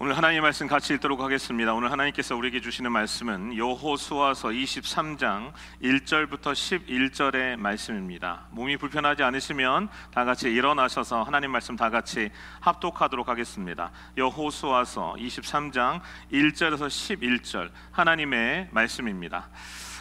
오늘 하나님의 말씀 같이 읽도록 하겠습니다. 오늘 하나님께서 우리에게 주시는 말씀은 여호수아서 23장 1절부터 11절의 말씀입니다. 몸이 불편하지 않으시면 다 같이 일어나셔서 하나님 말씀 다 같이 합독하도록 하겠습니다. 여호수아서 23장 1절에서 11절 하나님의 말씀입니다.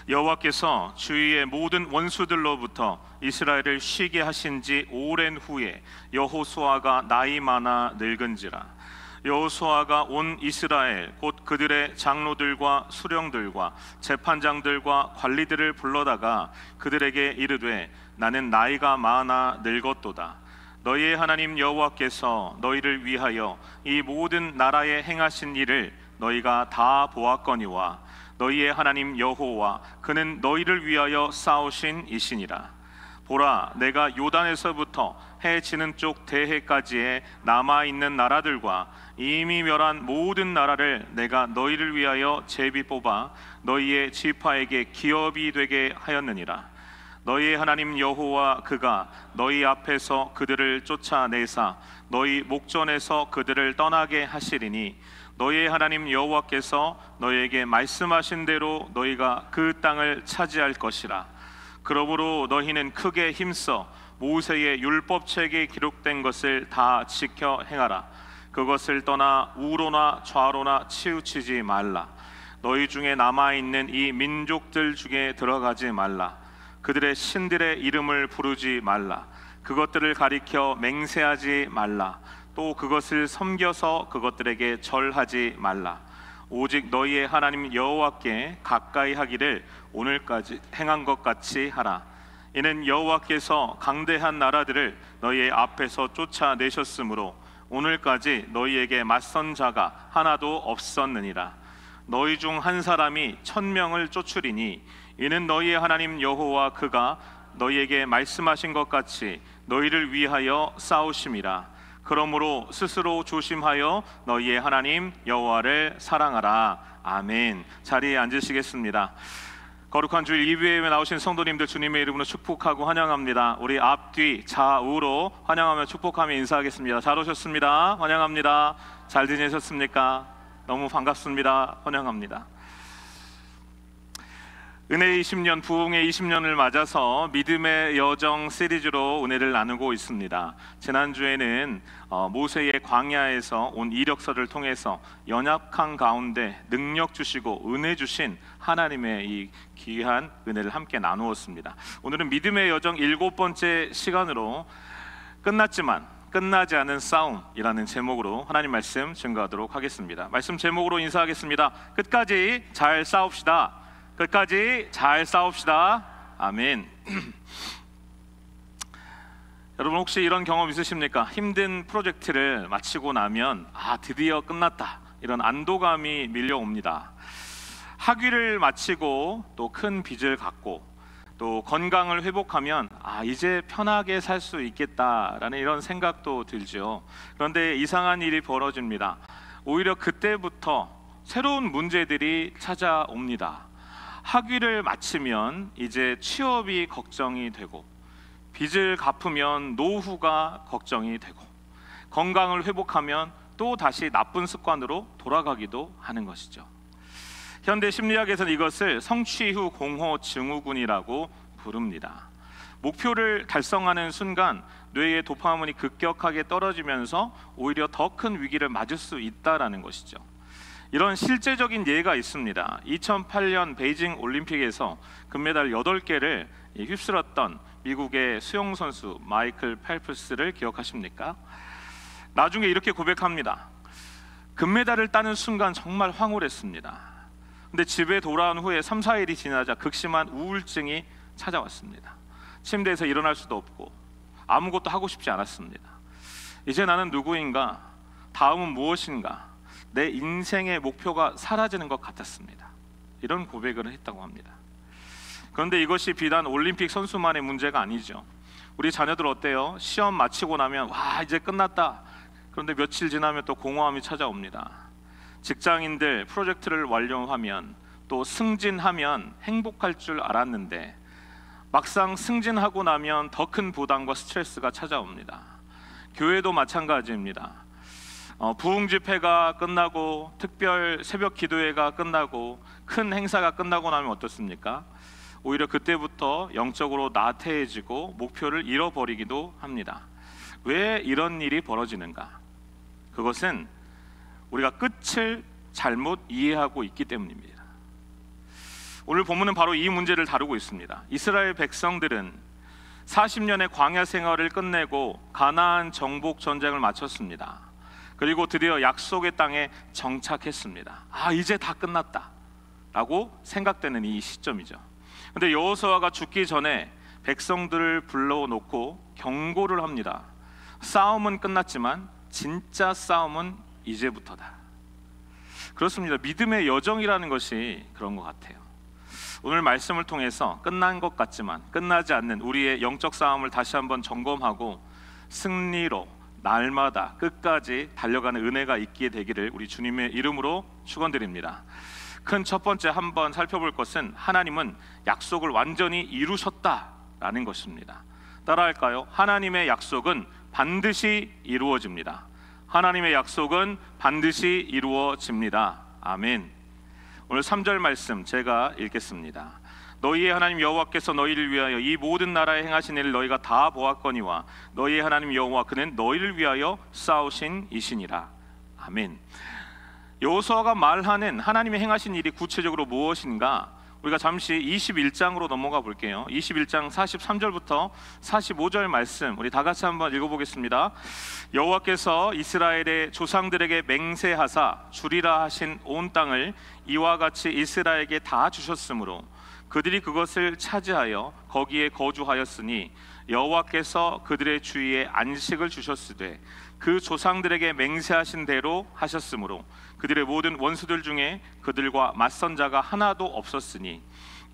여호와께서 주위의 모든 원수들로부터 이스라엘을 쉬게 하신 지 오랜 후에 여호수아가 나이 많아 늙은지라. 여호수아가 온 이스라엘 곧 그들의 장로들과 수령들과 재판장들과 관리들을 불러다가 그들에게 이르되 나는 나이가 많아 늙었도다. 너희의 하나님 여호와께서 너희를 위하여 이 모든 나라에 행하신 일을 너희가 다 보았거니와 너희의 하나님 여호와 그는 너희를 위하여 싸우신 이시니라. 보라, 내가 요단에서부터 해 지는 쪽 대해까지의 남아있는 나라들과 이미 멸한 모든 나라를 내가 너희를 위하여 제비 뽑아 너희의 지파에게 기업이 되게 하였느니라. 너희의 하나님 여호와 그가 너희 앞에서 그들을 쫓아내사 너희 목전에서 그들을 떠나게 하시리니 너희의 하나님 여호와께서 너희에게 말씀하신 대로 너희가 그 땅을 차지할 것이라. 그러므로 너희는 크게 힘써 모세의 율법책에 기록된 것을 다 지켜 행하라. 그것을 떠나 우로나 좌로나 치우치지 말라. 너희 중에 남아있는 이 민족들 중에 들어가지 말라. 그들의 신들의 이름을 부르지 말라. 그것들을 가리켜 맹세하지 말라. 또 그것을 섬겨서 그것들에게 절하지 말라. 오직 너희의 하나님 여호와께 가까이 하기를 오늘까지 행한 것 같이 하라. 이는 여호와께서 강대한 나라들을 너희의 앞에서 쫓아내셨으므로 오늘까지 너희에게 맞선 자가 하나도 없었느니라. 너희 중 한 사람이 1000명을 쫓으리니 이는 너희의 하나님 여호와 그가 너희에게 말씀하신 것 같이 너희를 위하여 싸우심이라. 그러므로 스스로 조심하여 너희의 하나님 여호와를 사랑하라. 아멘. 자리에 앉으시겠습니다. 거룩한 주일 예배에 나오신 성도님들 주님의 이름으로 축복하고 환영합니다. 우리 앞뒤 좌우로 환영하며 축복하며 인사하겠습니다. 잘 오셨습니다. 환영합니다. 잘 지내셨습니까? 너무 반갑습니다. 환영합니다. 은혜의 20년, 부흥의 20년을 맞아서 믿음의 여정 시리즈로 은혜를 나누고 있습니다. 지난주에는 모세의 광야에서 온 이력서를 통해서 연약한 가운데 능력 주시고 은혜 주신 하나님의 이 귀한 은혜를 함께 나누었습니다. 오늘은 믿음의 여정 7번째 시간으로 끝났지만 끝나지 않은 싸움이라는 제목으로 하나님 말씀 증거하도록 하겠습니다. 말씀 제목으로 인사하겠습니다. 끝까지 잘 싸웁시다. 끝까지 잘 싸웁시다. 아멘. 여러분 혹시 이런 경험 있으십니까? 힘든 프로젝트를 마치고 나면 드디어 끝났다, 이런 안도감이 밀려옵니다. 학위를 마치고 또 큰 빚을 갚고 또 건강을 회복하면 이제 편하게 살 수 있겠다라는 이런 생각도 들죠. 그런데 이상한 일이 벌어집니다. 오히려 그때부터 새로운 문제들이 찾아옵니다. 학위를 마치면 이제 취업이 걱정이 되고, 빚을 갚으면 노후가 걱정이 되고, 건강을 회복하면 또 다시 나쁜 습관으로 돌아가기도 하는 것이죠. 현대 심리학에서는 이것을 성취 후 공허 증후군이라고 부릅니다. 목표를 달성하는 순간 뇌의 도파민이 급격하게 떨어지면서 오히려 더 큰 위기를 맞을 수 있다는 것이죠. 이런 실제적인 예가 있습니다. 2008년 베이징 올림픽에서 금메달 8개를 휩쓸었던 미국의 수영선수 마이클 펠프스를 기억하십니까? 나중에 이렇게 고백합니다. 금메달을 따는 순간 정말 황홀했습니다. 근데 집에 돌아온 후에 3, 4일이 지나자 극심한 우울증이 찾아왔습니다. 침대에서 일어날 수도 없고 아무것도 하고 싶지 않았습니다. 이제 나는 누구인가? 다음은 무엇인가? 내 인생의 목표가 사라지는 것 같았습니다. 이런 고백을 했다고 합니다. 그런데 이것이 비단 올림픽 선수만의 문제가 아니죠. 우리 자녀들 어때요? 시험 마치고 나면 이제 끝났다. 그런데 며칠 지나면 또 공허함이 찾아옵니다. 직장인들 프로젝트를 완료하면 또 승진하면 행복할 줄 알았는데 막상 승진하고 나면 더 큰 부담과 스트레스가 찾아옵니다. 교회도 마찬가지입니다. 부흥 집회가 끝나고 특별 새벽 기도회가 끝나고 큰 행사가 끝나고 나면 어떻습니까? 오히려 그때부터 영적으로 나태해지고 목표를 잃어버리기도 합니다. 왜 이런 일이 벌어지는가? 그것은 우리가 끝을 잘못 이해하고 있기 때문입니다. 오늘 본문은 바로 이 문제를 다루고 있습니다. 이스라엘 백성들은 40년의 광야 생활을 끝내고 가나안 정복 전쟁을 마쳤습니다. 그리고 드디어 약속의 땅에 정착했습니다. 이제 다 끝났다 라고 생각되는 이 시점이죠. 근데 여호수아가 죽기 전에 백성들을 불러놓고 경고를 합니다. 싸움은 끝났지만 진짜 싸움은 이제부터다. 그렇습니다. 믿음의 여정이라는 것이 그런 것 같아요. 오늘 말씀을 통해서 끝난 것 같지만 끝나지 않는 우리의 영적 싸움을 다시 한번 점검하고 승리로 날마다 끝까지 달려가는 은혜가 있게 되기를 우리 주님의 이름으로 축원드립니다. 큰 첫 번째 한번 살펴볼 것은 하나님은 약속을 완전히 이루셨다라는 것입니다. 따라할까요? 하나님의 약속은 반드시 이루어집니다. 하나님의 약속은 반드시 이루어집니다. 아멘. 오늘 3절 말씀 제가 읽겠습니다. 너희의 하나님 여호와께서 너희를 위하여 이 모든 나라에 행하신 일을 너희가 다 보았거니와 너희의 하나님 여호와 그는 너희를 위하여 싸우신 이시니라. 아멘. 여호수아가 말하는 하나님의 행하신 일이 구체적으로 무엇인가? 우리가 잠시 21장으로 넘어가 볼게요. 21장 43절부터 45절 말씀 우리 다 같이 한번 읽어보겠습니다. 여호와께서 이스라엘의 조상들에게 맹세하사 주리라 하신 온 땅을 이와 같이 이스라엘에게 다 주셨으므로 그들이 그것을 차지하여 거기에 거주하였으니 여호와께서 그들의 주위에 안식을 주셨으되 그 조상들에게 맹세하신 대로 하셨으므로 그들의 모든 원수들 중에 그들과 맞선 자가 하나도 없었으니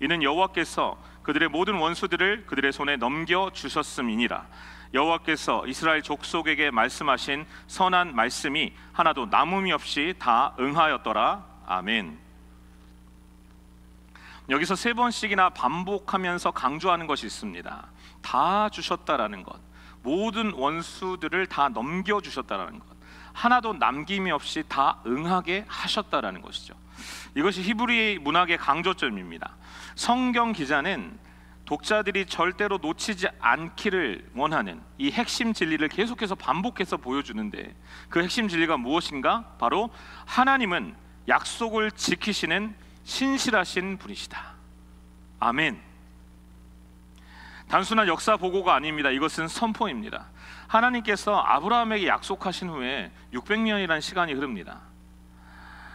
이는 여호와께서 그들의 모든 원수들을 그들의 손에 넘겨 주셨음이니라. 여호와께서 이스라엘 족속에게 말씀하신 선한 말씀이 하나도 남음이 없이 다 응하였더라. 아멘. 여기서 3번씩이나 반복하면서 강조하는 것이 있습니다. 다 주셨다라는 것, 모든 원수들을 다 넘겨주셨다라는 것, 하나도 남김이 없이 다 응하게 하셨다라는 것이죠. 이것이 히브리 문학의 강조점입니다. 성경 기자는 독자들이 절대로 놓치지 않기를 원하는 이 핵심 진리를 계속해서 반복해서 보여주는데 그 핵심 진리가 무엇인가? 바로 하나님은 약속을 지키시는 신실하신 분이시다. 아멘. 단순한 역사 보고가 아닙니다. 이것은 선포입니다. 하나님께서 아브라함에게 약속하신 후에 600년이라는 시간이 흐릅니다.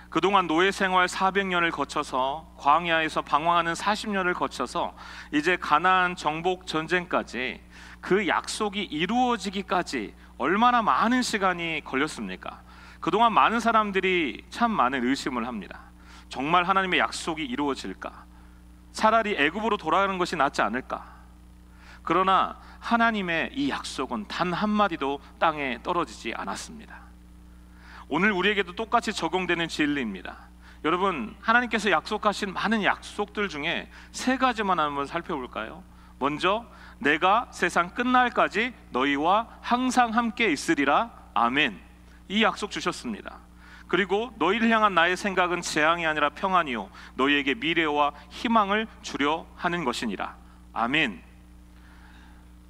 그동안 노예 생활 400년을 거쳐서 광야에서 방황하는 40년을 거쳐서 이제 가나안 정복 전쟁까지 그 약속이 이루어지기까지 얼마나 많은 시간이 걸렸습니까? 그동안 많은 사람들이 참 많은 의심을 합니다. 정말 하나님의 약속이 이루어질까? 차라리 애굽으로 돌아가는 것이 낫지 않을까? 그러나 하나님의 이 약속은 단 한마디도 땅에 떨어지지 않았습니다. 오늘 우리에게도 똑같이 적용되는 진리입니다. 여러분, 하나님께서 약속하신 많은 약속들 중에 3가지만 한번 살펴볼까요? 먼저, 내가 세상 끝날까지 너희와 항상 함께 있으리라. 아멘. 이 약속 주셨습니다. 그리고 너희를 향한 나의 생각은 재앙이 아니라 평안이요 너희에게 미래와 희망을 주려 하는 것이니라. 아멘.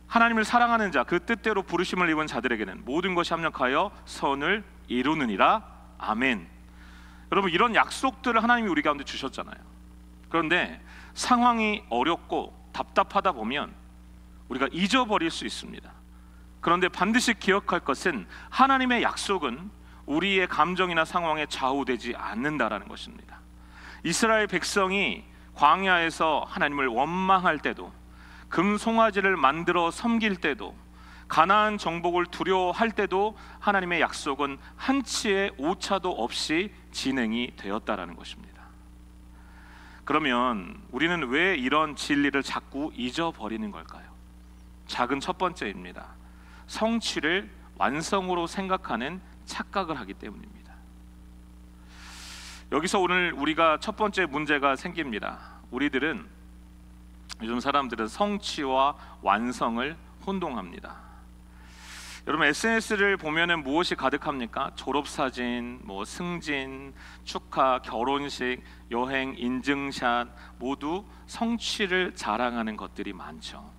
하나님을 사랑하는 자, 그 뜻대로 부르심을 입은 자들에게는 모든 것이 합력하여 선을 이루느니라. 아멘. 여러분, 이런 약속들을 하나님이 우리 가운데 주셨잖아요. 그런데 상황이 어렵고 답답하다 보면 우리가 잊어버릴 수 있습니다. 그런데 반드시 기억할 것은 하나님의 약속은 우리의 감정이나 상황에 좌우되지 않는다라는 것입니다. 이스라엘 백성이 광야에서 하나님을 원망할 때도, 금송아지를 만들어 섬길 때도, 가나안 정복을 두려워할 때도 하나님의 약속은 한치의 오차도 없이 진행이 되었다라는 것입니다. 그러면 우리는 왜 이런 진리를 자꾸 잊어버리는 걸까요? 작은 첫 번째입니다. 성취를 완성으로 생각하는 착각을 하기 때문입니다. 여기서 오늘 우리가 첫 번째 문제가 생깁니다. 우리들은, 요즘 사람들은 성취와 완성을 혼동합니다. 여러분 SNS를 보면은 무엇이 가득합니까? 졸업사진, 뭐 승진, 축하, 결혼식, 여행, 인증샷 모두 성취를 자랑하는 것들이 많죠.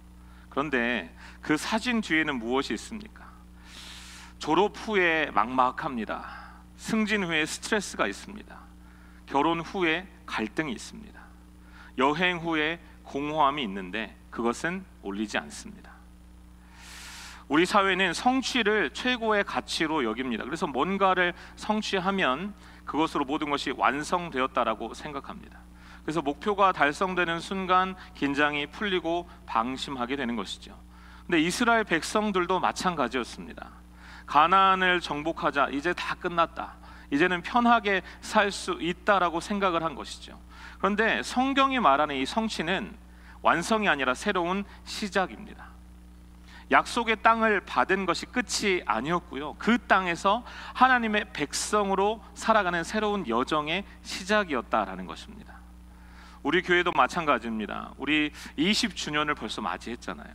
그런데 그 사진 뒤에는 무엇이 있습니까? 졸업 후에 막막합니다. 승진 후에 스트레스가 있습니다. 결혼 후에 갈등이 있습니다. 여행 후에 공허함이 있는데 그것은 올리지 않습니다. 우리 사회는 성취를 최고의 가치로 여깁니다. 그래서 뭔가를 성취하면 그것으로 모든 것이 완성되었다라고 생각합니다. 그래서 목표가 달성되는 순간 긴장이 풀리고 방심하게 되는 것이죠. 근데 이스라엘 백성들도 마찬가지였습니다. 가나안을 정복하자, 이제 다 끝났다, 이제는 편하게 살 수 있다라고 생각을 한 것이죠. 그런데 성경이 말하는 이 성취는 완성이 아니라 새로운 시작입니다. 약속의 땅을 받은 것이 끝이 아니었고요, 그 땅에서 하나님의 백성으로 살아가는 새로운 여정의 시작이었다라는 것입니다. 우리 교회도 마찬가지입니다. 우리 20주년을 벌써 맞이했잖아요.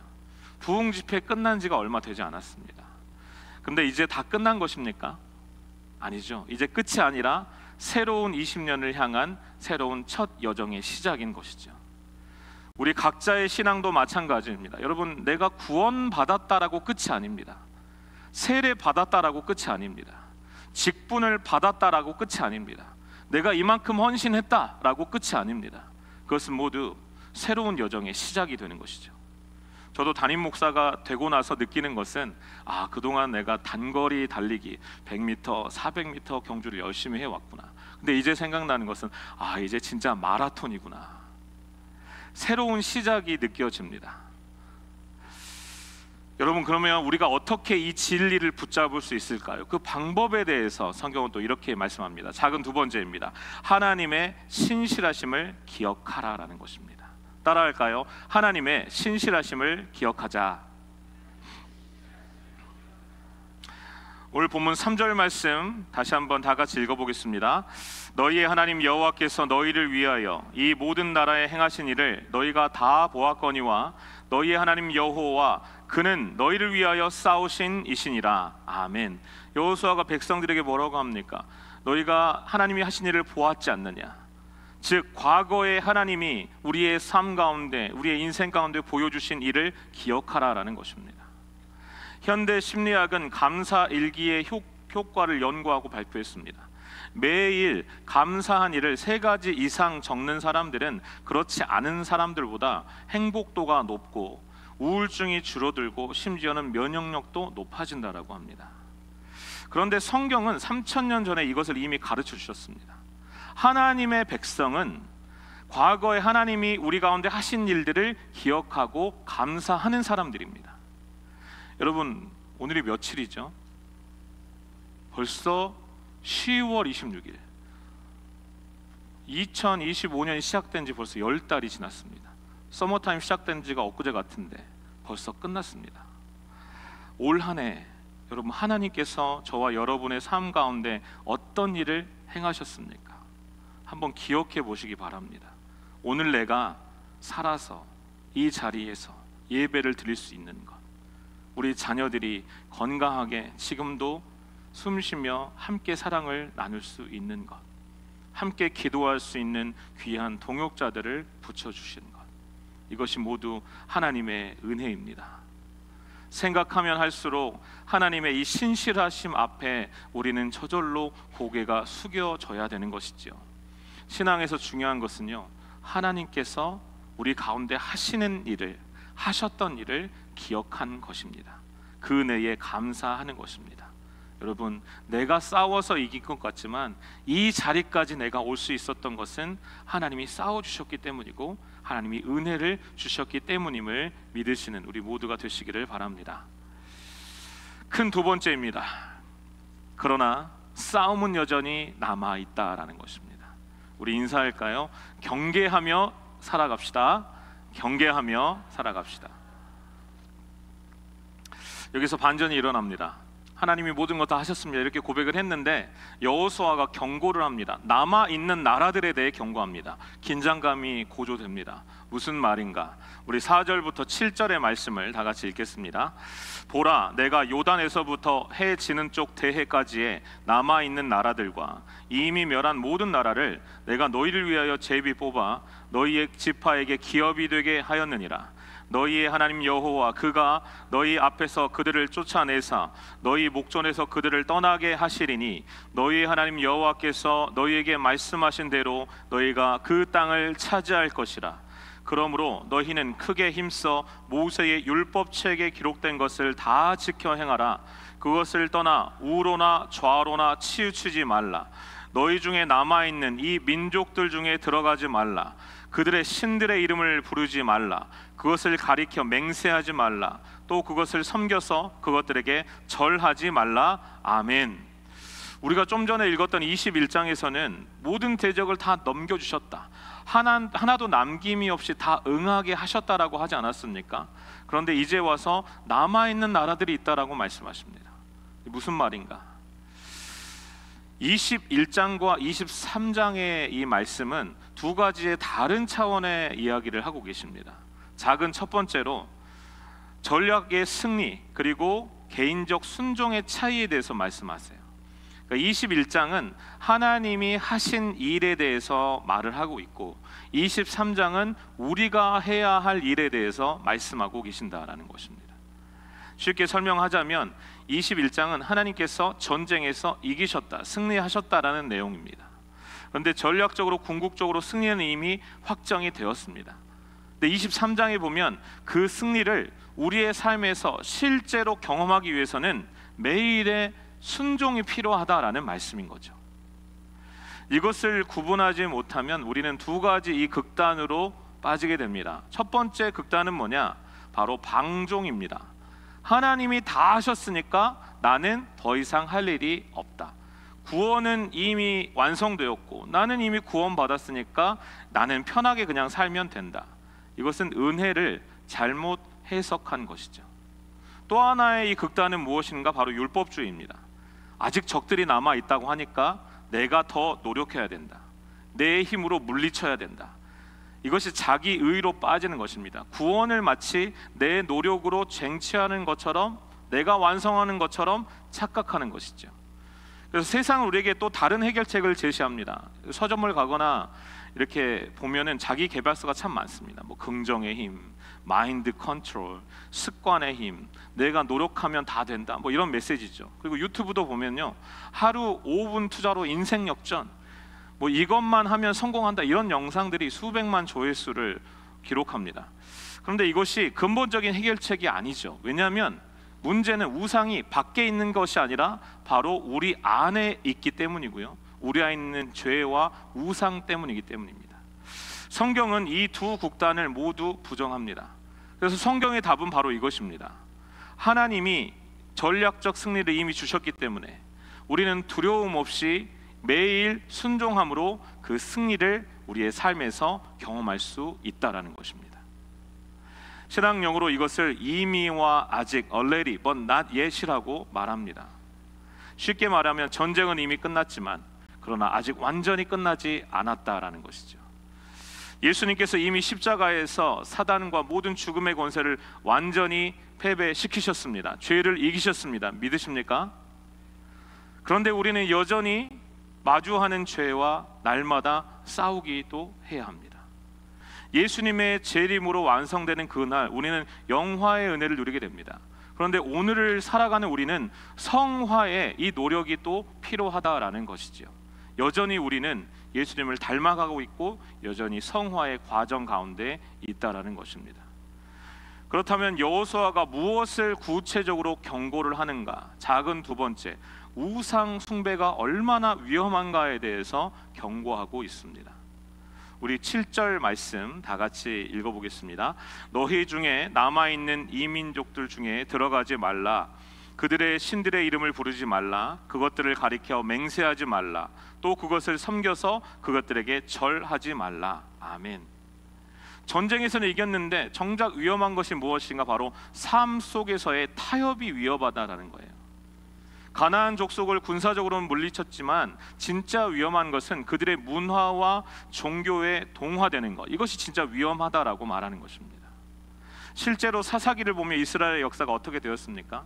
부흥 집회 끝난 지가 얼마 되지 않았습니다. 근데 이제 다 끝난 것입니까? 아니죠. 이제 끝이 아니라 새로운 20년을 향한 새로운 첫 여정의 시작인 것이죠. 우리 각자의 신앙도 마찬가지입니다. 여러분, 내가 구원받았다라고 끝이 아닙니다. 세례 받았다라고 끝이 아닙니다. 직분을 받았다라고 끝이 아닙니다. 내가 이만큼 헌신했다라고 끝이 아닙니다. 그것은 모두 새로운 여정의 시작이 되는 것이죠. 저도 담임 목사가 되고 나서 느끼는 것은, 그동안 내가 단거리 달리기 100m, 400m 경주를 열심히 해왔구나. 근데 이제 생각나는 것은 이제 진짜 마라톤이구나. 새로운 시작이 느껴집니다. 여러분, 그러면 우리가 어떻게 이 진리를 붙잡을 수 있을까요? 그 방법에 대해서 성경은 또 이렇게 말씀합니다. 작은 두 번째입니다. 하나님의 신실하심을 기억하라라는 것입니다. 따라할까요? 하나님의 신실하심을 기억하자. 오늘 본문 3절 말씀 다시 한번 다 같이 읽어보겠습니다. 너희의 하나님 여호와께서 너희를 위하여 이 모든 나라에 행하신 일을 너희가 다 보았거니와 너희의 하나님 여호와 그는 너희를 위하여 싸우신 이시니라. 아멘. 여호수아가 백성들에게 뭐라고 합니까? 너희가 하나님이 하신 일을 보았지 않느냐? 즉 과거에 하나님이 우리의 삶 가운데, 우리의 인생 가운데 보여주신 일을 기억하라라는 것입니다. 현대 심리학은 감사 일기의 효과를 연구하고 발표했습니다. 매일 감사한 일을 3가지 이상 적는 사람들은 그렇지 않은 사람들보다 행복도가 높고 우울증이 줄어들고 심지어는 면역력도 높아진다라고 합니다. 그런데 성경은 3000년 전에 이것을 이미 가르쳐 주셨습니다. 하나님의 백성은 과거에 하나님이 우리 가운데 하신 일들을 기억하고 감사하는 사람들입니다. 여러분, 오늘이 며칠이죠? 벌써 10월 26일 2025년이 시작된 지 벌써 10달이 지났습니다. 서머타임 시작된 지가 엊그제 같은데 벌써 끝났습니다. 올 한 해 여러분, 하나님께서 저와 여러분의 삶 가운데 어떤 일을 행하셨습니까? 한번 기억해 보시기 바랍니다. 오늘 내가 살아서 이 자리에서 예배를 드릴 수 있는 것, 우리 자녀들이 건강하게 지금도 숨쉬며 함께 사랑을 나눌 수 있는 것, 함께 기도할 수 있는 귀한 동역자들을 붙여주신 것, 이것이 모두 하나님의 은혜입니다. 생각하면 할수록 하나님의 이 신실하심 앞에 우리는 저절로 고개가 숙여져야 되는 것이죠. 신앙에서 중요한 것은요, 하나님께서 우리 가운데 하시는 일을, 하셨던 일을 기억한 것입니다. 그 은혜에 감사하는 것입니다. 여러분, 내가 싸워서 이긴 것 같지만 이 자리까지 내가 올 수 있었던 것은 하나님이 싸워주셨기 때문이고 하나님이 은혜를 주셨기 때문임을 믿으시는 우리 모두가 되시기를 바랍니다. 큰 두 번째입니다. 그러나 싸움은 여전히 남아있다라는 것입니다. 우리 인사할까요? 경계하며 살아갑시다. 경계하며 살아갑시다. 여기서 반전이 일어납니다. 하나님이 모든 것 다 하셨습니다. 이렇게 고백을 했는데 여호수아가 경고를 합니다. 남아 있는 나라들에 대해 경고합니다. 긴장감이 고조됩니다. 무슨 말인가? 우리 4절부터 7절의 말씀을 다 같이 읽겠습니다. 보라, 내가 요단에서부터 해 지는 쪽 대해까지의 남아 있는 나라들과 이미 멸한 모든 나라를 내가 너희를 위하여 제비 뽑아 너희의 지파에게 기업이 되게 하였느니라. 너희의 하나님 여호와 그가 너희 앞에서 그들을 쫓아내사 너희 목전에서 그들을 떠나게 하시리니 너희의 하나님 여호와께서 너희에게 말씀하신 대로 너희가 그 땅을 차지할 것이라. 그러므로 너희는 크게 힘써 모세의 율법책에 기록된 것을 다 지켜 행하라. 그것을 떠나 우로나 좌로나 치우치지 말라. 너희 중에 남아있는 이 민족들 중에 들어가지 말라. 그들의 신들의 이름을 부르지 말라. 그것을 가리켜 맹세하지 말라. 또 그것을 섬겨서 그것들에게 절하지 말라. 아멘. 우리가 좀 전에 읽었던 21장에서는 모든 대적을 다 넘겨주셨다, 하나도 남김이 없이 다 응하게 하셨다라고 하지 않았습니까? 그런데 이제 와서 남아있는 나라들이 있다라고 말씀하십니다. 무슨 말인가? 21장과 23장의 이 말씀은 두 가지의 다른 차원의 이야기를 하고 계십니다. 작은 첫 번째로 전략의 승리 그리고 개인적 순종의 차이에 대해서 말씀하세요. 그러니까 21장은 하나님이 하신 일에 대해서 말을 하고 있고 23장은 우리가 해야 할 일에 대해서 말씀하고 계신다라는 것입니다. 쉽게 설명하자면 21장은 하나님께서 전쟁에서 이기셨다, 승리하셨다라는 내용입니다. 그런데 전략적으로 궁극적으로 승리는 이미 확정이 되었습니다. 근데 23장에 보면 그 승리를 우리의 삶에서 실제로 경험하기 위해서는 매일의 순종이 필요하다라는 말씀인 거죠. 이것을 구분하지 못하면 우리는 두 가지 이 극단으로 빠지게 됩니다. 첫 번째 극단은 뭐냐? 바로 방종입니다. 하나님이 다 하셨으니까 나는 더 이상 할 일이 없다. 구원은 이미 완성되었고 나는 이미 구원받았으니까 나는 편하게 그냥 살면 된다. 이것은 은혜를 잘못 해석한 것이죠. 또 하나의 이 극단은 무엇인가? 바로 율법주의입니다. 아직 적들이 남아 있다고 하니까 내가 더 노력해야 된다. 내 힘으로 물리쳐야 된다. 이것이 자기 의로 빠지는 것입니다. 구원을 마치 내 노력으로 쟁취하는 것처럼, 내가 완성하는 것처럼 착각하는 것이죠. 그래서 세상은 우리에게 또 다른 해결책을 제시합니다. 서점을 가거나 이렇게 보면은 자기 개발서가 참 많습니다. 뭐 긍정의 힘, 마인드 컨트롤, 습관의 힘, 내가 노력하면 다 된다, 뭐 이런 메시지죠. 그리고 유튜브도 보면요, 하루 5분 투자로 인생 역전, 뭐 이것만 하면 성공한다, 이런 영상들이 수백만 조회수를 기록합니다. 그런데 이것이 근본적인 해결책이 아니죠. 왜냐하면 문제는 우상이 밖에 있는 것이 아니라 바로 우리 안에 있기 때문이고요, 우리 안에 있는 죄와 우상 때문이기 때문입니다. 성경은 이 두 극단을 모두 부정합니다. 그래서 성경의 답은 바로 이것입니다. 하나님이 전략적 승리를 이미 주셨기 때문에 우리는 두려움 없이 매일 순종함으로 그 승리를 우리의 삶에서 경험할 수 있다라는 것입니다. 신학용어로 이것을 이미와 아직, already but not yet이라고 말합니다. 쉽게 말하면 전쟁은 이미 끝났지만 그러나 아직 완전히 끝나지 않았다라는 것이죠. 예수님께서 이미 십자가에서 사단과 모든 죽음의 권세를 완전히 패배시키셨습니다. 죄를 이기셨습니다. 믿으십니까? 그런데 우리는 여전히 마주하는 죄와 날마다 싸우기도 해야 합니다. 예수님의 재림으로 완성되는 그날 우리는 영화의 은혜를 누리게 됩니다. 그런데 오늘을 살아가는 우리는 성화의 이 노력이 또 필요하다라는 것이지요. 여전히 우리는 예수님을 닮아가고 있고 여전히 성화의 과정 가운데 있다라는 것입니다. 그렇다면 여호수아가 무엇을 구체적으로 경고를 하는가? 작은 두 번째, 우상 숭배가 얼마나 위험한가에 대해서 경고하고 있습니다. 우리 7절 말씀 다 같이 읽어보겠습니다. 너희 중에 남아있는 이민족들 중에 들어가지 말라. 그들의 신들의 이름을 부르지 말라. 그것들을 가리켜 맹세하지 말라. 또 그것을 섬겨서 그것들에게 절하지 말라. 아멘. 전쟁에서는 이겼는데 정작 위험한 것이 무엇인가? 바로 삶 속에서의 타협이 위험하다라는 거예요. 가나안 족속을 군사적으로는 물리쳤지만 진짜 위험한 것은 그들의 문화와 종교에 동화되는 것, 이것이 진짜 위험하다라고 말하는 것입니다. 실제로 사사기를 보면 이스라엘의 역사가 어떻게 되었습니까?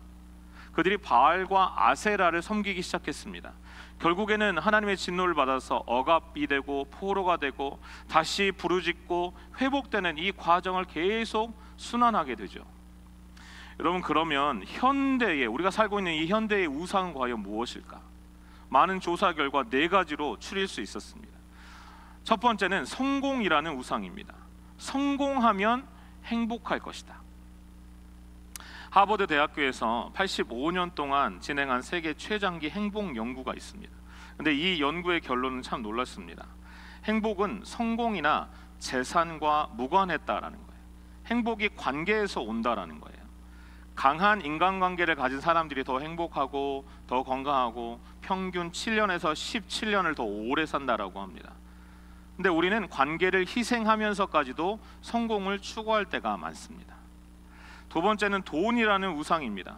그들이 바알과 아세라를 섬기기 시작했습니다. 결국에는 하나님의 진노를 받아서 억압이 되고 포로가 되고 다시 부르짖고 회복되는 이 과정을 계속 순환하게 되죠. 여러분, 그러면 현대에, 우리가 살고 있는 이 현대의 우상은 과연 무엇일까? 많은 조사 결과 4가지로 추릴 수 있었습니다. 첫 번째는 성공이라는 우상입니다. 성공하면 행복할 것이다. 하버드 대학교에서 85년 동안 진행한 세계 최장기 행복 연구가 있습니다. 근데 이 연구의 결론은 참 놀랐습니다. 행복은 성공이나 재산과 무관했다라는 거예요. 행복이 관계에서 온다라는 거예요. 강한 인간관계를 가진 사람들이 더 행복하고 더 건강하고 평균 7년에서 17년을 더 오래 산다라고 합니다. 근데 우리는 관계를 희생하면서까지도 성공을 추구할 때가 많습니다. 두 번째는 돈이라는 우상입니다.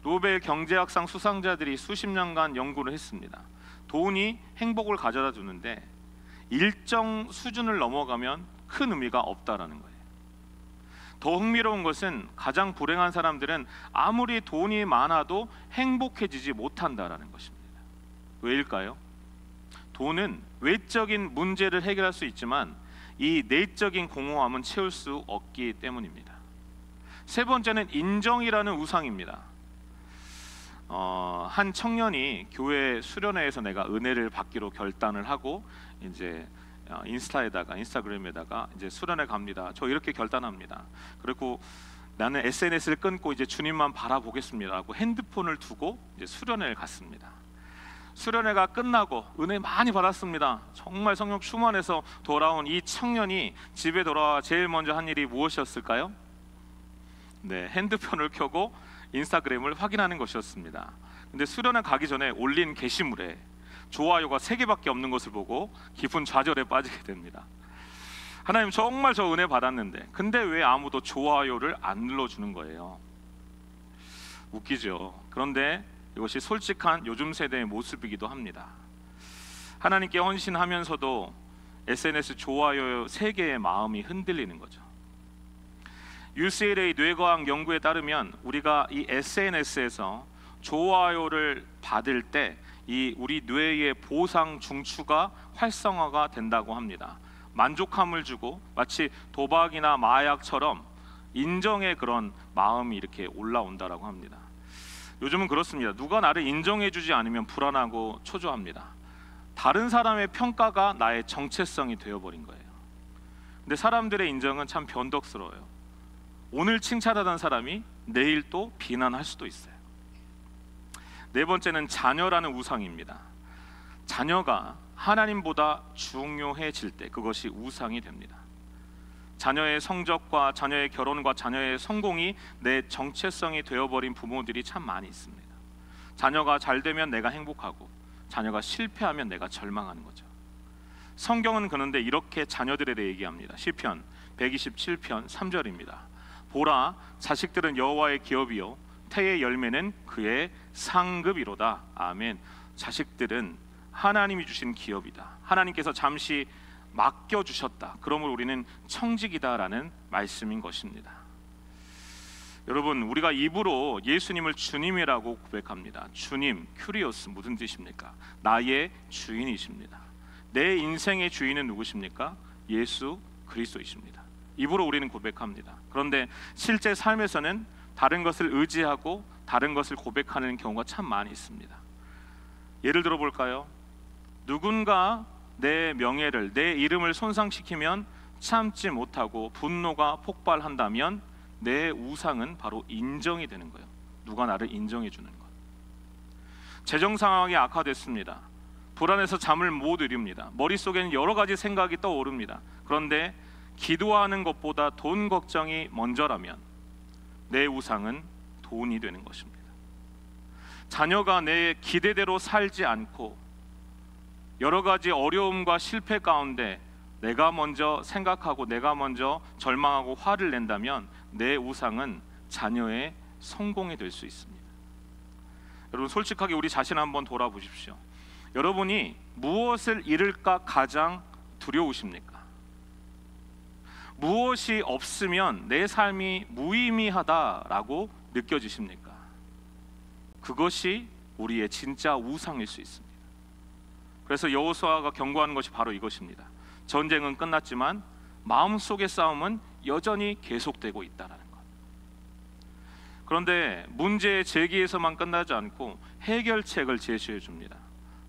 노벨 경제학상 수상자들이 수십 년간 연구를 했습니다. 돈이 행복을 가져다 주는데 일정 수준을 넘어가면 큰 의미가 없다라는 거예요. 더 흥미로운 것은 가장 불행한 사람들은 아무리 돈이 많아도 행복해지지 못한다라는 것입니다. 왜일까요? 돈은 외적인 문제를 해결할 수 있지만 이 내적인 공허함은 채울 수 없기 때문입니다. 세 번째는 인정이라는 우상입니다. 한 청년이 교회 수련회에서 내가 은혜를 받기로 결단을 하고 이제 인스타그램에다가 이제 수련회 갑니다. 저 이렇게 결단합니다. 그리고 나는 SNS를 끊고 이제 주님만 바라보겠습니다라고 핸드폰을 두고 이제 수련회를 갔습니다. 수련회가 끝나고 은혜 많이 받았습니다. 정말 성령 충만해서 돌아온 이 청년이 집에 돌아와 제일 먼저 한 일이 무엇이었을까요? 네, 핸드폰을 켜고 인스타그램을 확인하는 것이었습니다. 근데 수련회 가기 전에 올린 게시물에 좋아요가 3개밖에 없는 것을 보고 깊은 좌절에 빠지게 됩니다. 하나님, 정말 저 은혜 받았는데 근데 왜 아무도 좋아요를 안 눌러주는 거예요? 웃기죠. 그런데 이것이 솔직한 요즘 세대의 모습이기도 합니다. 하나님께 헌신하면서도 SNS 좋아요 3개의 마음이 흔들리는 거죠. UCLA 뇌과학 연구에 따르면 우리가 이 SNS에서 좋아요를 받을 때 이 우리 뇌의 보상 중추가 활성화가 된다고 합니다. 만족감을 주고 마치 도박이나 마약처럼 인정의 그런 마음이 이렇게 올라온다라고 합니다. 요즘은 그렇습니다. 누가 나를 인정해주지 않으면 불안하고 초조합니다. 다른 사람의 평가가 나의 정체성이 되어버린 거예요. 근데 사람들의 인정은 참 변덕스러워요. 오늘 칭찬하던 사람이 내일 또 비난할 수도 있어요. 네 번째는 자녀라는 우상입니다. 자녀가 하나님보다 중요해질 때 그것이 우상이 됩니다. 자녀의 성적과 자녀의 결혼과 자녀의 성공이 내 정체성이 되어버린 부모들이 참 많이 있습니다. 자녀가 잘 되면 내가 행복하고 자녀가 실패하면 내가 절망하는 거죠. 성경은 그런데 이렇게 자녀들에 대해 얘기합니다. 시편 127편 3절입니다. 보라, 자식들은 여호와의 기업이요 태의 열매는 그의 상급이로다. 아멘. 자식들은 하나님이 주신 기업이다. 하나님께서 잠시 맡겨주셨다. 그러므로 우리는 청직이다라는 말씀인 것입니다. 여러분, 우리가 입으로 예수님을 주님이라고 고백합니다. 주님, 큐리오스, 무슨 뜻입니까? 나의 주인이십니다. 내 인생의 주인은 누구십니까? 예수 그리스도이십니다. 입으로 우리는 고백합니다. 그런데 실제 삶에서는 다른 것을 의지하고 다른 것을 고백하는 경우가 참 많이 있습니다. 예를 들어 볼까요? 누군가 내 명예를, 내 이름을 손상시키면 참지 못하고 분노가 폭발한다면 내 우상은 바로 인정이 되는 거예요. 누가 나를 인정해 주는 것. 재정 상황이 악화됐습니다. 불안해서 잠을 못 이룹니다. 머릿속에는 여러 가지 생각이 떠오릅니다. 그런데 기도하는 것보다 돈 걱정이 먼저라면 내 우상은 돈이 되는 것입니다. 자녀가 내 기대대로 살지 않고 여러 가지 어려움과 실패 가운데 내가 먼저 생각하고 내가 먼저 절망하고 화를 낸다면 내 우상은 자녀의 성공이 될 수 있습니다. 여러분 솔직하게 우리 자신 한번 돌아보십시오. 여러분이 무엇을 잃을까 가장 두려우십니까? 무엇이 없으면 내 삶이 무의미하다라고 느껴지십니까? 그것이 우리의 진짜 우상일 수 있습니다. 그래서 여호수아가 경고하는 것이 바로 이것입니다. 전쟁은 끝났지만 마음속의 싸움은 여전히 계속되고 있다는 것. 그런데 문제의 제기에서만 끝나지 않고 해결책을 제시해 줍니다.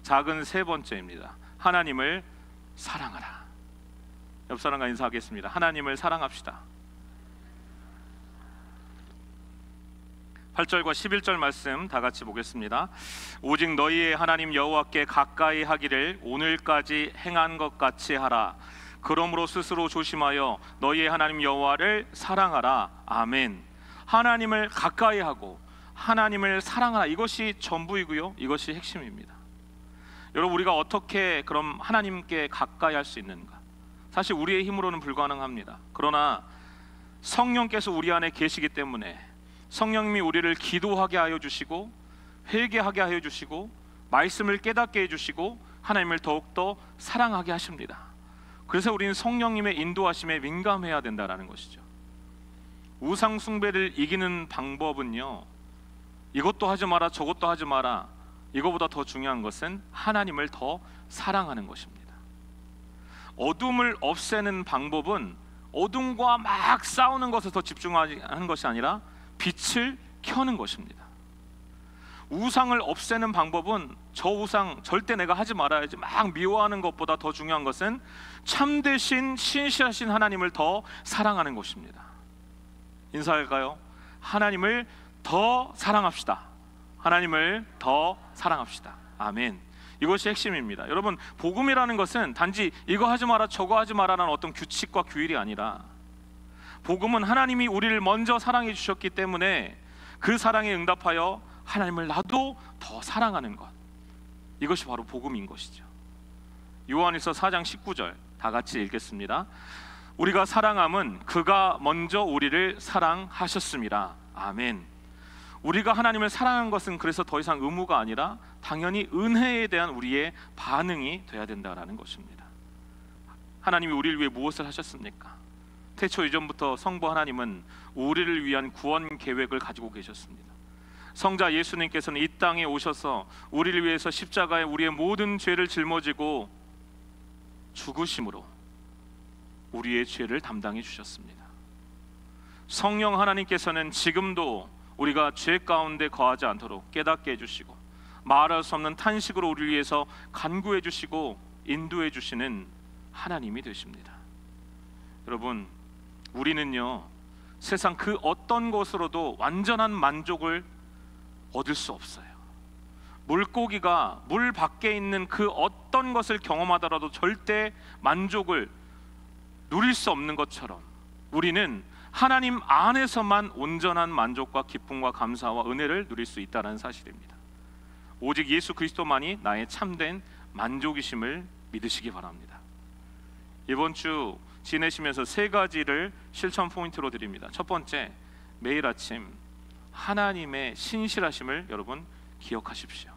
작은 세 번째입니다. 하나님을 사랑하라. 옆 사람과 인사하겠습니다. 하나님을 사랑합시다. 8절과 11절 말씀 다 같이 보겠습니다. 오직 너희의 하나님 여호와께 가까이 하기를 오늘까지 행한 것 같이 하라. 그러므로 스스로 조심하여 너희의 하나님 여호와를 사랑하라. 아멘. 하나님을 가까이 하고 하나님을 사랑하라. 이것이 전부이고요, 이것이 핵심입니다. 여러분, 우리가 어떻게 그럼 하나님께 가까이 할 수 있는가? 사실 우리의 힘으로는 불가능합니다. 그러나 성령께서 우리 안에 계시기 때문에 성령님이 우리를 기도하게 하여 주시고 회개하게 하여 주시고 말씀을 깨닫게 해주시고 하나님을 더욱더 사랑하게 하십니다. 그래서 우리는 성령님의 인도하심에 민감해야 된다는 것이죠. 우상 숭배를 이기는 방법은요, 이것도 하지 마라 저것도 하지 마라, 이거보다 더 중요한 것은 하나님을 더 사랑하는 것입니다. 어둠을 없애는 방법은 어둠과 막 싸우는 것에 더 집중하는 것이 아니라 빛을 켜는 것입니다. 우상을 없애는 방법은 저 우상 절대 내가 하지 말아야지 막 미워하는 것보다 더 중요한 것은 참되신 신실하신 하나님을 더 사랑하는 것입니다. 인사할까요? 하나님을 더 사랑합시다. 하나님을 더 사랑합시다. 아멘. 이것이 핵심입니다. 여러분, 복음이라는 것은 단지 이거 하지 마라 저거 하지 마라라는 어떤 규칙과 규율이 아니라, 복음은 하나님이 우리를 먼저 사랑해 주셨기 때문에 그 사랑에 응답하여 하나님을 나도 더 사랑하는 것, 이것이 바로 복음인 것이죠. 요한일서 4장 19절 다 같이 읽겠습니다. 우리가 사랑함은 그가 먼저 우리를 사랑하셨습니다. 아멘. 우리가 하나님을 사랑한 것은 그래서 더 이상 의무가 아니라 당연히 은혜에 대한 우리의 반응이 돼야 된다는 것입니다. 하나님이 우리를 위해 무엇을 하셨습니까? 태초 이전부터 성부 하나님은 우리를 위한 구원 계획을 가지고 계셨습니다. 성자 예수님께서는 이 땅에 오셔서 우리를 위해서 십자가에 우리의 모든 죄를 짊어지고 죽으심으로 우리의 죄를 담당해 주셨습니다. 성령 하나님께서는 지금도 우리가 죄 가운데 거하지 않도록 깨닫게 해주시고 말할 수 없는 탄식으로 우리를 위해서 간구해 주시고 인도해 주시는 하나님이 되십니다. 여러분, 우리는요, 세상 그 어떤 것으로도 완전한 만족을 얻을 수 없어요. 물고기가 물 밖에 있는 그 어떤 것을 경험하더라도 절대 만족을 누릴 수 없는 것처럼 우리는 하나님 안에서만 온전한 만족과 기쁨과 감사와 은혜를 누릴 수 있다는 사실입니다. 오직 예수 그리스도만이 나의 참된 만족이심을 믿으시기 바랍니다. 이번 주 지내시면서 세 가지를 실천 포인트로 드립니다. 첫 번째, 매일 아침 하나님의 신실하심을 여러분 기억하십시오.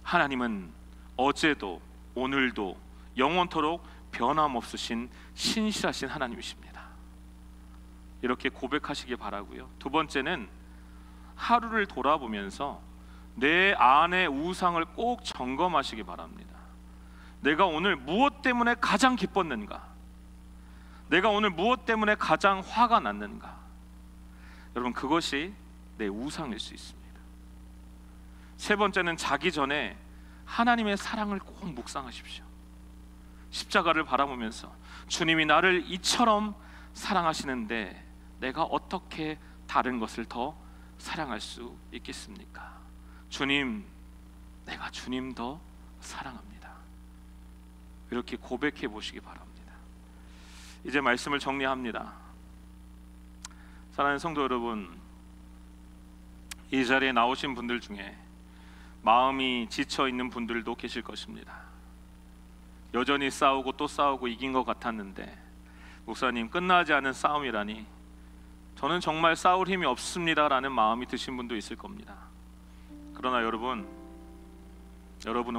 하나님은 어제도 오늘도 영원토록 변함없으신 신실하신 하나님이십니다. 이렇게 고백하시기 바라고요. 두 번째는 하루를 돌아보면서 내 안의 우상을 꼭 점검하시기 바랍니다. 내가 오늘 무엇 때문에 가장 기뻤는가? 내가 오늘 무엇 때문에 가장 화가 났는가? 여러분, 그것이 내 우상일 수 있습니다. 세 번째는 자기 전에 하나님의 사랑을 꼭 묵상하십시오. 십자가를 바라보면서 주님이 나를 이처럼 사랑하시는데 내가 어떻게 다른 것을 더 사랑할 수 있겠습니까? 주님, 내가 주님 더 사랑합니다. 이렇게 고백해 보시기 바랍니다. 이제 말씀을 정리합니다. 사랑하는 성도 여러분, 이 자리에 나오신 분들 중에 마음이 지쳐 있는 분들도 계실 것입니다. 여전히 싸우고 또 싸우고 이긴 것 같았는데, 목사님, 끝나지 않은 싸움이라니 저는 정말 싸울 힘이 없습니다라는 마음이 드신 분도 있을 겁니다. 그러나 여러분은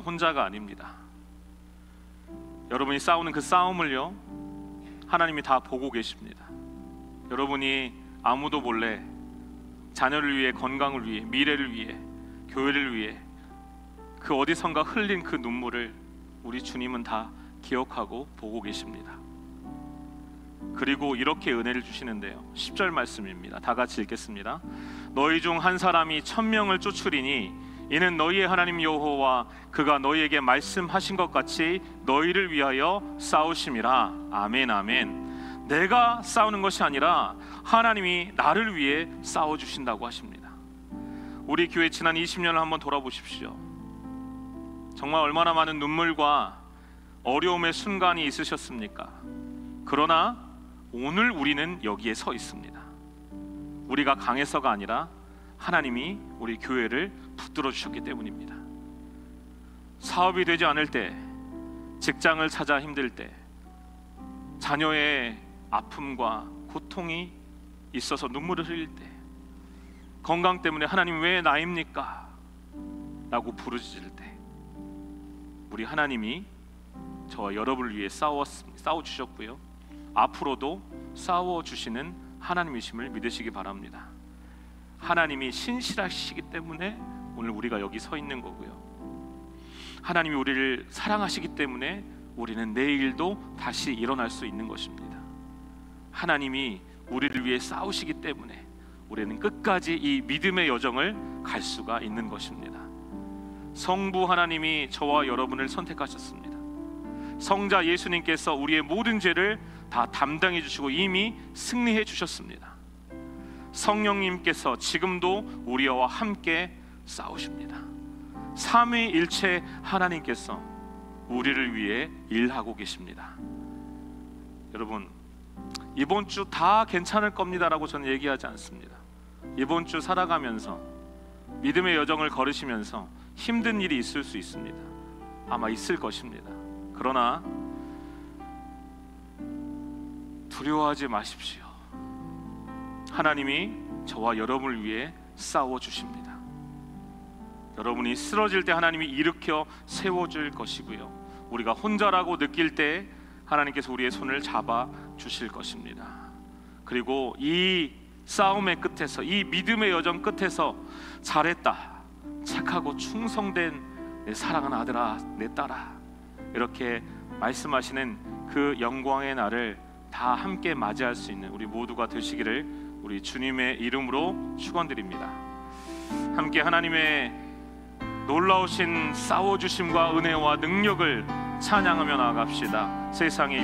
혼자가 아닙니다. 여러분이 싸우는 그 싸움을요, 하나님이 다 보고 계십니다. 여러분이 아무도 몰래 자녀를 위해, 건강을 위해, 미래를 위해, 교회를 위해 그 어디선가 흘린 그 눈물을 우리 주님은 다 기억하고 보고 계십니다. 그리고 이렇게 은혜를 주시는데요, 10절 말씀입니다. 다 같이 읽겠습니다. 너희 중 한 사람이 1000명을 쫓으리니 이는 너희의 하나님 여호와 그가 너희에게 말씀하신 것 같이 너희를 위하여 싸우심이라. 아멘, 아멘. 내가 싸우는 것이 아니라 하나님이 나를 위해 싸워주신다고 하십니다. 우리 교회 지난 20년을 한번 돌아보십시오. 정말 얼마나 많은 눈물과 어려움의 순간이 있으셨습니까? 그러나 오늘 우리는 여기에 서 있습니다. 우리가 강해서가 아니라 하나님이 우리 교회를 붙들어 주셨기 때문입니다. 사업이 되지 않을 때, 직장을 찾아 힘들 때, 자녀의 아픔과 고통이 있어서 눈물을 흘릴 때, 건강 때문에 하나님 왜 나입니까? 라고 부르짖을 때, 우리 하나님이 저와 여러분을 위해 싸워주셨고요, 앞으로도 싸워주시는 하나님이심을 믿으시기 바랍니다. 하나님이 신실하시기 때문에 오늘 우리가 여기 서 있는 거고요, 하나님이 우리를 사랑하시기 때문에 우리는 내일도 다시 일어날 수 있는 것입니다. 하나님이 우리를 위해 싸우시기 때문에 우리는 끝까지 이 믿음의 여정을 갈 수가 있는 것입니다. 성부 하나님이 저와 여러분을 선택하셨습니다. 성자 예수님께서 우리의 모든 죄를 다 담당해 주시고 이미 승리해 주셨습니다. 성령님께서 지금도 우리와 함께 싸우십니다. 삼위일체 하나님께서 우리를 위해 일하고 계십니다. 여러분, 이번 주 다 괜찮을 겁니다라고 저는 얘기하지 않습니다. 이번 주 살아가면서 믿음의 여정을 걸으시면서 힘든 일이 있을 수 있습니다. 아마 있을 것입니다. 그러나 두려워하지 마십시오. 하나님이 저와 여러분을 위해 싸워주십니다. 여러분이 쓰러질 때 하나님이 일으켜 세워줄 것이고요, 우리가 혼자라고 느낄 때 하나님께서 우리의 손을 잡아 주실 것입니다. 그리고 이 싸움의 끝에서, 이 믿음의 여정 끝에서 잘했다, 착하고 충성된 내 사랑하는 아들아, 내 딸아, 이렇게 말씀하시는 그 영광의 날을 다 함께 맞이할 수 있는 우리 모두가 되시기를 우리 주님의 이름으로 축원드립니다. 함께 하나님의 놀라우신 싸워주심과 은혜와 능력을 찬양하며 나아갑시다. 세상의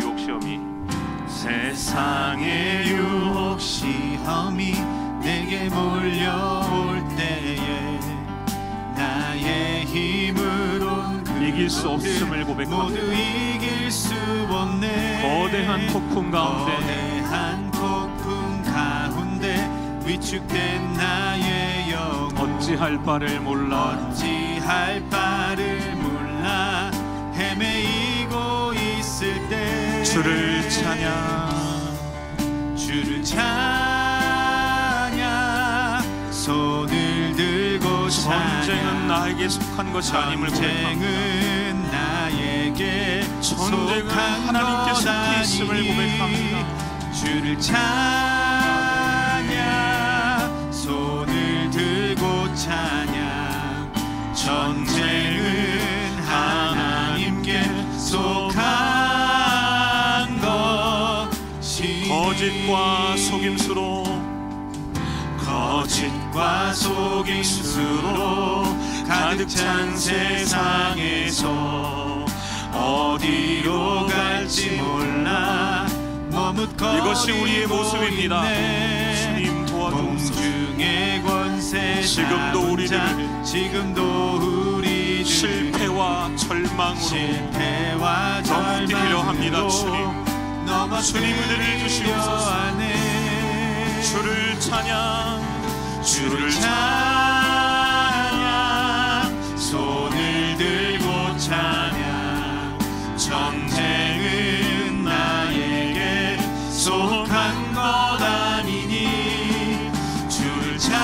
유혹 시험이 내게 몰려올 때에 나의 힘으론 이길 수 없음을 고백합니다. 모두 이길 수 없네. 거대한 폭풍 가운데 위축된 나의 영혼, 어찌할 바를 몰라 헤매이고 있을 때 주를 찬양, 손을 들고 전쟁은 나에게 속한 것이 아님을 고백합니다. 전쟁은 하나님께 속해 있음을 고백합니다. 주를 찬양, 손을 들고 찬양. 전쟁은 하나님께 속한 것이 거짓과 속임수로 가득 찬 세상에서 어디로 갈지 몰라 머뭇거리고 이것이 우리의 모습입니다. 주님 도와주옵소서. 공중의 권세 지금도 우리를 실패와 절망으로 넘어뜨리려 합니다. 주님 은혜를 주시옵소서. 주를 찬양, 손을 들고 찬양. 전쟁은 나에게 속한 것 아니니 주를 찬양,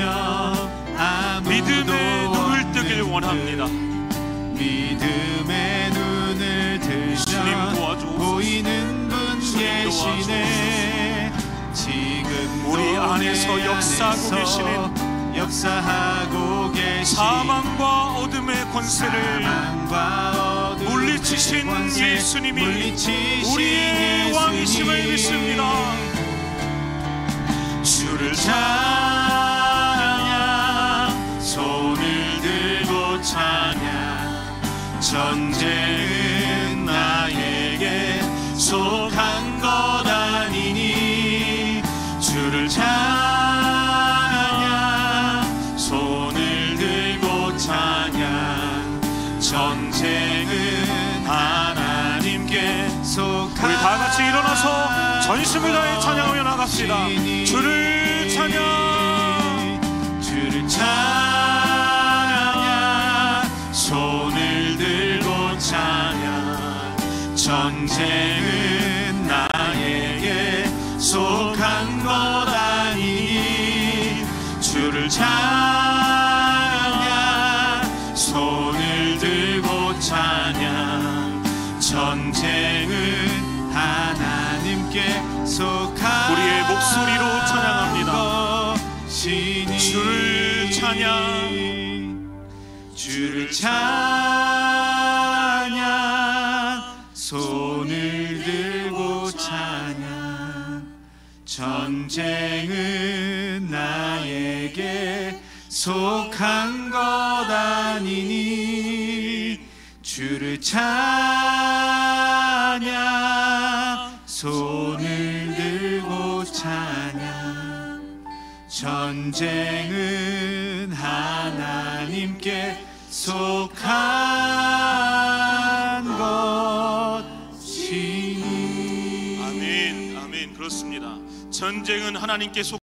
아무도 믿음의 눈을 뜨길 없는 원합니다. 믿음의 눈을 주님 뜨셔 도와주옵소서. 보이는 분 주님 계시네. 지금 우리 안에서 역사하고 계시는 역사하고 계신 사망과 어둠의 권세를 사망과 어둠의 물리치신 권세, 예수님이 물리치신 우리의 왕이심을 예수님. 믿습니다. 주를 찬양 손을 들고 찬양 전쟁은 나에게 속한 것 아니니 주를 찬양 손을 들고 찬양 전쟁은 하나님께 속한 우리 다 같이 일어나서 전심을 다해 찬양하며 나갑시다. 주를 찬양, 주를 찬양 손을 들고 찬양 전쟁은 나에게 속한 것 아니니 주를 찬양 손을 들고 찬양 전쟁은 하나님께 속한 우리의 목소리로 찬양합니다. 것이니 주를 찬양, 주를 찬양 손을 들고 찬양 전쟁은 나에게 속한 것 아니니 주를 찬양 손을 들고 찬양 전쟁은 하나님께 속한 것이니. 아멘, 아멘. 그렇습니다. 전쟁은 하나님께 속